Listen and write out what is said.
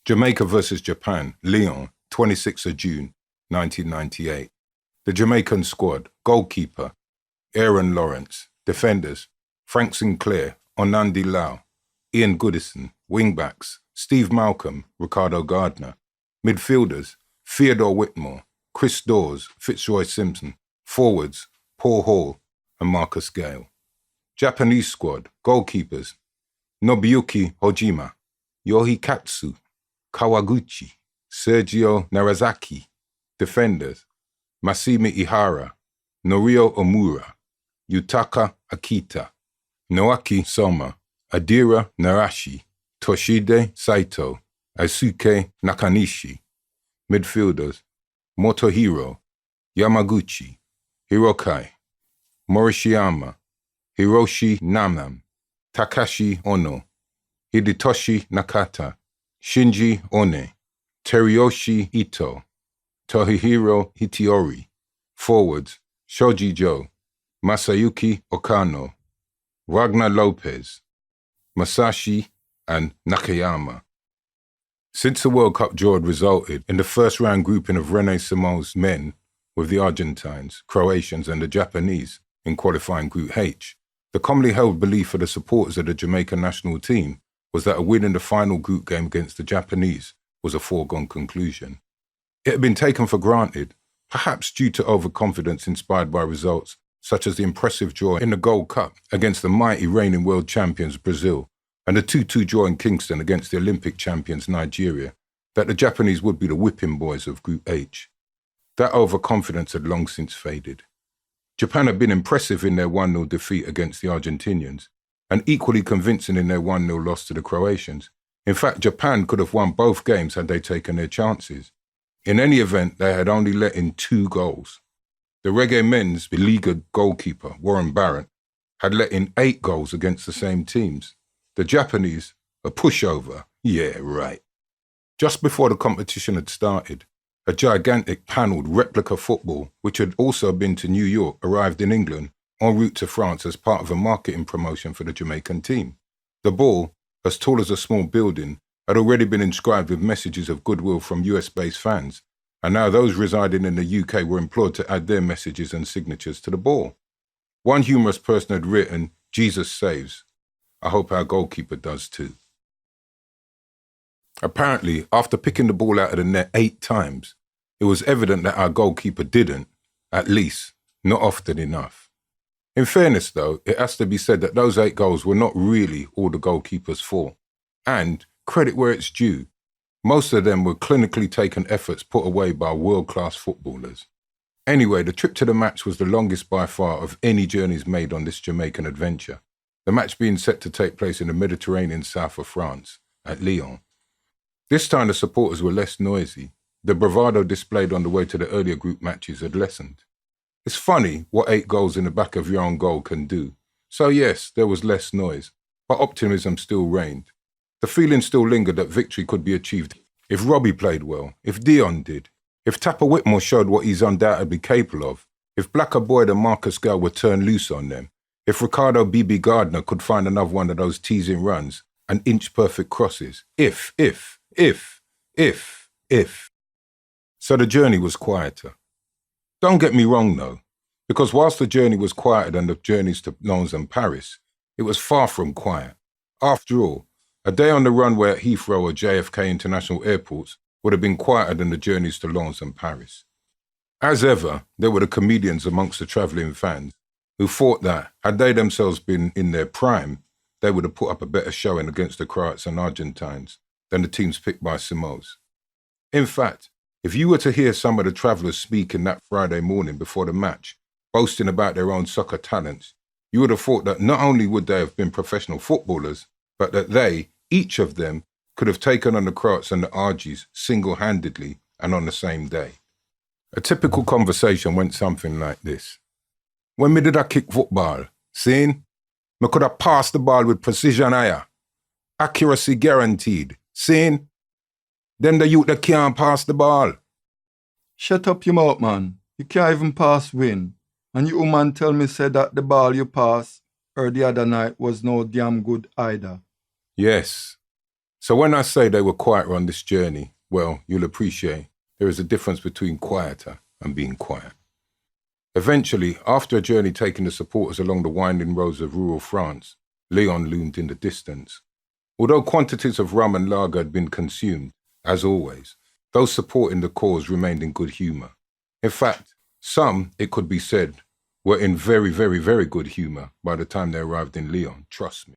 Jamaica versus Japan, Lyon, 26th of June, 1998. The Jamaican squad, goalkeeper, Aaron Lawrence, defenders, Frank Sinclair, Onandi Lau, Ian Goodison, wingbacks, Steve Malcolm, Ricardo Gardner, midfielders, Theodore Whitmore, Chris Dawes, Fitzroy Simpson, forwards, Paul Hall and Marcus Gale. Japanese squad, goalkeepers, Nobuyuki Hojima, Yohikatsu, Kawaguchi, Sergio Narazaki, defenders, Masimi Ihara, Norio Omura, Yutaka Akita, Noaki Soma, Adira Narashi, Toshide Saito, Asuke Nakanishi. Midfielders, Motohiro, Yamaguchi, Hirokai, Morishiyama, Hiroshi Namam, Takashi Ono, Hidetoshi Nakata, Shinji One, Teriyoshi Ito, Tohihiro Hitiori. Forwards, Shoji Joe, Masayuki Okano, Wagner Lopez, Masashi and Nakayama. Since the World Cup draw had resulted in the first-round grouping of René Simone's men with the Argentines, Croatians and the Japanese in qualifying Group H, the commonly held belief of the supporters of the Jamaican national team was that a win in the final group game against the Japanese was a foregone conclusion. It had been taken for granted, perhaps due to overconfidence inspired by results such as the impressive draw in the Gold Cup against the mighty reigning world champions Brazil and the 2-2 draw in Kingston against the Olympic champions Nigeria, that the Japanese would be the whipping boys of Group H. That overconfidence had long since faded. Japan had been impressive in their 1-0 defeat against the Argentinians and equally convincing in their 1-0 loss to the Croatians. In fact, Japan could have won both games had they taken their chances. In any event, they had only let in 2 goals. The Reggae men's beleaguered goalkeeper, Warren Barrett, had let in 8 goals against the same teams. The Japanese, a pushover, yeah, right. Just before the competition had started, a gigantic panelled replica football, which had also been to New York, arrived in England en route to France as part of a marketing promotion for the Jamaican team. The ball, as tall as a small building, had already been inscribed with messages of goodwill from US-based fans, and now those residing in the UK were implored to add their messages and signatures to the ball. One humorous person had written, "Jesus saves. I hope our goalkeeper does too." Apparently, after picking the ball out of the net 8 times, it was evident that our goalkeeper didn't, at least, not often enough. In fairness, though, it has to be said that those 8 goals were not really all the goalkeeper's fault. And, credit where it's due, most of them were clinically taken efforts put away by world-class footballers. Anyway, the trip to the match was the longest by far of any journeys made on this Jamaican adventure, the match being set to take place in the Mediterranean south of France, at Lyon. This time the supporters were less noisy. The bravado displayed on the way to the earlier group matches had lessened. It's funny what 8 goals in the back of your own goal can do. So yes, there was less noise, but optimism still reigned. The feeling still lingered that victory could be achieved if Robbie played well, if Dion did, if Tapper Whitmore showed what he's undoubtedly capable of, if Blacker Boyd and Marcus Gale were turned loose on them, if Ricardo B.B. Gardner could find another one of those teasing runs and inch-perfect crosses. If. So the journey was quieter. Don't get me wrong, though, because whilst the journey was quieter than the journeys to Lens and Paris, it was far from quiet. After all, a day on the runway at Heathrow or JFK international airports would have been quieter than the journeys to Lens and Paris. As ever, there were the comedians amongst the travelling fans who thought that, had they themselves been in their prime, they would have put up a better showing against the Croats and Argentines than the teams picked by Simoes. In fact, if you were to hear some of the travellers speaking that Friday morning before the match, boasting about their own soccer talents, you would have thought that not only would they have been professional footballers, but that they, each of them, could have taken on the Croats and the Argies single-handedly and on the same day. A typical conversation went something like this. When me did I kick football, seen? Me could have passed the ball with precision higher. Accuracy guaranteed, seen? Them the youth that can't pass the ball. Shut up your mouth, man. You can't even pass win. And you man tell me said that the ball you pass or the other night was no damn good either. Yes. So when I say they were quieter on this journey, well, you'll appreciate there is a difference between quieter and being quiet. Eventually, after a journey taking the supporters along the winding roads of rural France, Leon loomed in the distance. Although quantities of rum and lager had been consumed, as always, those supporting the cause remained in good humour. In fact, some, it could be said, were in very, very, very good humour by the time they arrived in Lyon, trust me.